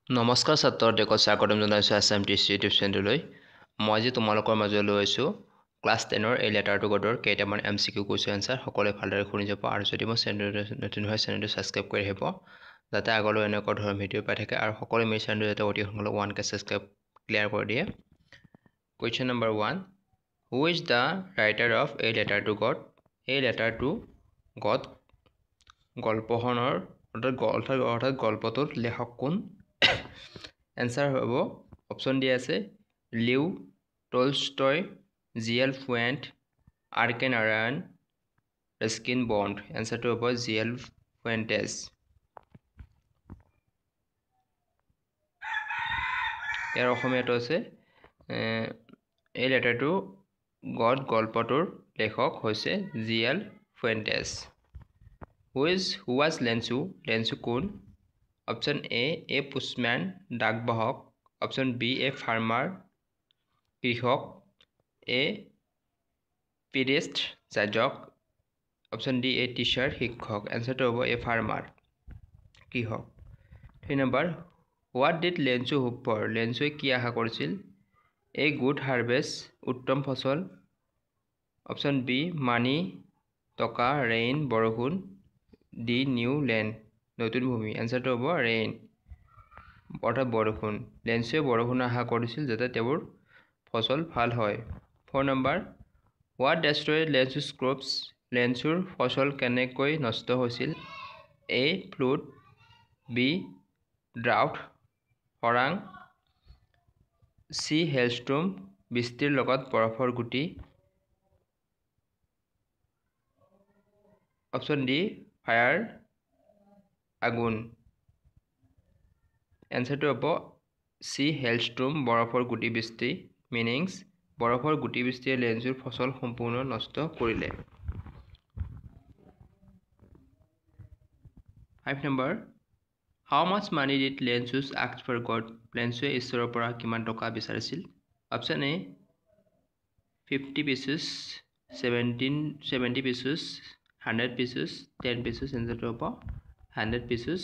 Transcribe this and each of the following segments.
নমস্কাৰ ছাত্ৰসকলক স্বাগতম জনাইছোঁ এছএমটিচি ইউটিউব চেনেললৈ। মই আজি তোমালোকৰ মাজলৈ লৈ আহিছোঁ ক্লাছ 10ৰ এই লেটাৰ টু গডৰ কেইটামান MCQ কুৱেশ্যন এনচাৰ। সকলোৱে ভালদৰে শুনি যাব আৰু যদি মই চেনেলটো নতুন হয় চেনেলটো ছাবস্ক্ৰাইব কৰি আহিব যাতে আগলৈ এনেকুৱা ধৰণৰ ভিডিঅ' পাই থাকে আৰু সকলোৱে মোৰ চেনেলটো যাতে অতি সোনকালে 1K ছাবস্ক্ৰাইব ক্লিয়াৰ কৰি দিয়ে। Question number 1, who is the writer of a letter to God? এই লেটাৰ টু গড গল্পখনৰ অৰ্থাৎ গল্পটোৰ লেখক কোন? এনচাৰ হ'ব অপশ্যন দিয়া আছে Leo Tolstoy, GL Fuentes, RK. Narayan, Ruskin Bond. এনচাৰটো হ'ব জিএল ফুৱেণ্টেছ। ইয়াৰ অসমীয়াটো আছে এই লেটাৰটো গড গল্পটোৰ লেখক হৈছে GL Fuentes. Who was Lencho? Lencho কোন? অপশ্যন এ পোষ্টমেন ডাকবাহক, অপশ্যন বি এ ফাৰ্মাৰ কৃষক, এ প্ৰিষ্ট যাজক, অপশ্যন ডি এ টিচাৰ শিক্ষক। এনচাৰটো হ'ব এ ফাৰ্মাৰ কৃষক। 3 নম্বৰ, what did Lencho hope for? লেঞ্চুৱে কি আশা কৰিছিল? এ গুড হাৰ্ভেষ্ট উত্তম ফচল, অপশ্যন বি মানি টকা, ৰেইন বৰষুণ, ডি নিউ লেণ্ড নতুন ভূমি। এনচাৰটো হ'ব ৰেইন অৰ্থাৎ বৰষুণ। লেঞ্চুৱে বৰষুণ আশা কৰিছিল যাতে তেওঁৰ ফচল ভাল হয়। 4 নম্বৰ, হোৱাট ডেষ্ট্ৰয়েড লেঞ্চুছ ক্ৰপছ? লেঞ্চুৰ ফচল কেনেকৈ নষ্ট হৈছিল? এ ফ্লুড, বি ড্ৰাউট খৰাং, চি হেলষ্ট্ৰম বৃষ্টিৰ লগত বৰফৰ গুটি, অপশ্যন ডি ফায়াৰ আগুন। এনচাৰটো হ'ব চি হেলষ্ট্ৰম বৰফৰ গুটি বৃষ্টি। মিনিংছ, বৰফৰ গুটি বৃষ্টিয়ে লেঞ্চুৰ ফচল সম্পূৰ্ণ নষ্ট কৰিলে। 5 নম্বৰ, how much money did Lencho's ask for God? লেঞ্চুৱে ঈশ্বৰৰ পৰা কিমান টকা বিচাৰিছিল? Option A 50 pieces, 70 pieces, 100 pieces, 10 pieces। এনচাৰটো হ'ব 100 pieces।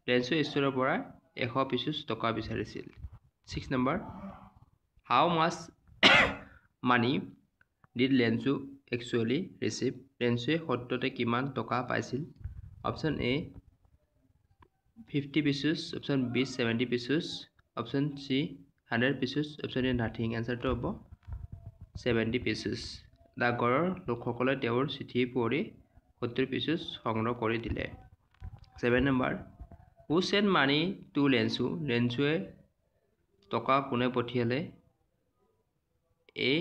লেঞ্চুৱে ঈশ্বৰৰ পৰা 100 pieces টকা বিচাৰিছিল। 6 নম্বৰ, how much money did Lencho actually receive? লেঞ্চুৱে সত্যতে কিমান টকা পাইছিল? Option A 50 pieces, option B 70 pieces, option C 100 pieces, option D nothing. এনচাৰটো হ'ব 70 pieces। ডাকঘৰৰ লোকসকলে তেওঁৰ চিঠি পঢ়ি 70 pieces সংগ্ৰহ কৰি দিলে। 7 নম্বৰ, who send money to Lencho? লেঞ্চুৱে টকা কোনে পঠিয়ালে? এ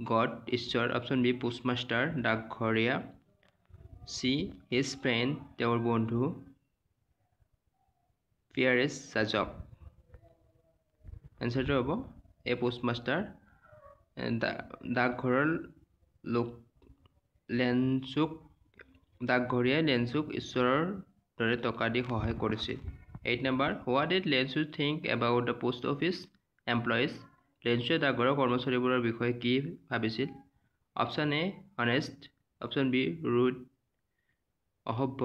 গড ঈশ্বৰ, অপশ্যন বি পোষ্টমাষ্টাৰ ডাকঘৰীয়া, চি হিজ ফ্ৰেণ্ড তেওঁৰ বন্ধু, পিয়াৰেছ যাজক। এনচাৰটো হ'ব এ পোষ্টমাষ্টাৰ ডাকঘৰৰ লোক ডাকঘৰীয়াই লেঞ্চুক ঈশ্বৰৰ দৰে টকা দি সহায় কৰিছিল। 8 নম্বৰ, what did Lencho think about the post office employees? লেঞ্চুৱে ডাকঘৰৰ কৰ্মচাৰীবোৰৰ বিষয়ে কি ভাবিছিল? Option A honest, option B rude অসভ্য,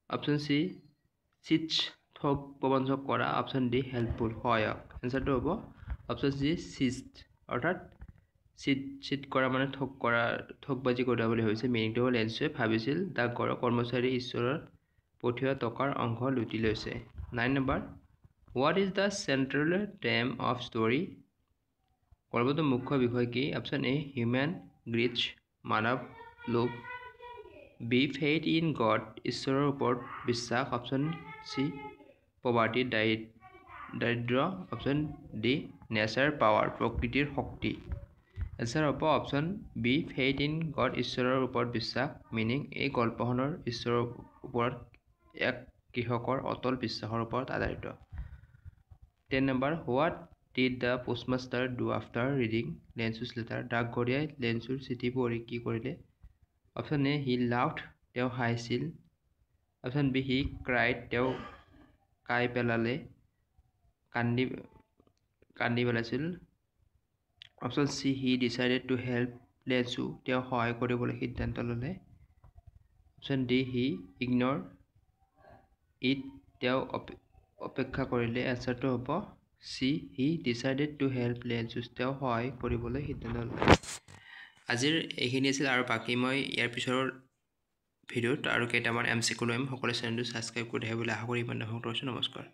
অপশ্যন চি চিটছ ঠগ প্ৰবঞ্চক কৰা, অপশ্যন ডি হেল্পফুল সহায়ক। এনচাৰটো হ'ব অপশ্যন চি চিটছ অৰ্থাৎ চিট কৰা মানে ঠগবাজি কৰা বুলি ভাবিছে। মিনিংটো হ'ল লেঞ্চুৱে ভাবিছিল ডাকঘৰৰ কৰ্মচাৰী ঈশ্বৰৰ পঠিওৱা টকাৰ অংশ লুটি লৈছে। 9 number, what is the central them of story? গল্পটোৰ মুখ্য বিষয় কি? অপশ্যন এ হিউমেন গ্ৰীডছ মানৱ লোভ, বি ফেইথ ইন গড ঈশ্বৰৰ ওপৰত বিশ্বাস, অপশ্যন চি পভাৰ্টি দাৰিদ্ৰ্য, অপশ্যন ডি নেচাৰ পাৱাৰ প্ৰকৃতিৰ শক্তি। এনচাৰ হ'ব option B faith in God ঈশ্বৰৰ ওপৰত বিশ্বাস। মিনিং, এই গল্পখনৰ ঈশ্বৰৰ ওপৰত এক কৃষকৰ অটল বিশ্বাসৰ ওপৰত আধাৰিত। 10 নম্বৰ, what did the postmaster do after reading Lencho's letter? ডাকঘৰীয়াই লেঞ্চুৰ চিঠি পঢ়ি কি কৰিলে? অপশ্যন এ হি লাউড, তেওঁ হাঁহিছিল, অপশ্যন বি হি ক্ৰাইড, তেওঁ কান্দি পেলাইছিল, option C he decided to help Lencho, তেওঁ সহায় কৰিবলৈ সিদ্ধান্ত ল'লে, option D he ignore it, তেওঁ অপেক্ষা কৰিলে এনচাৰটো হ'ব C he decided to help Lencho's তেওঁ সহায় কৰিবলৈ সিদ্ধান্ত লয় আজিৰ এইখিনি আছিল আৰু বাকী মই ইয়াৰ পিছৰ ভিডিঅ'ত আৰু কেইটামান MCQ লৈম সকলোৱে চেনেলটো ছাবস্ক্ৰাইব কৰি থাকিব বুলি আশা কৰি ইমান নমস্কাৰ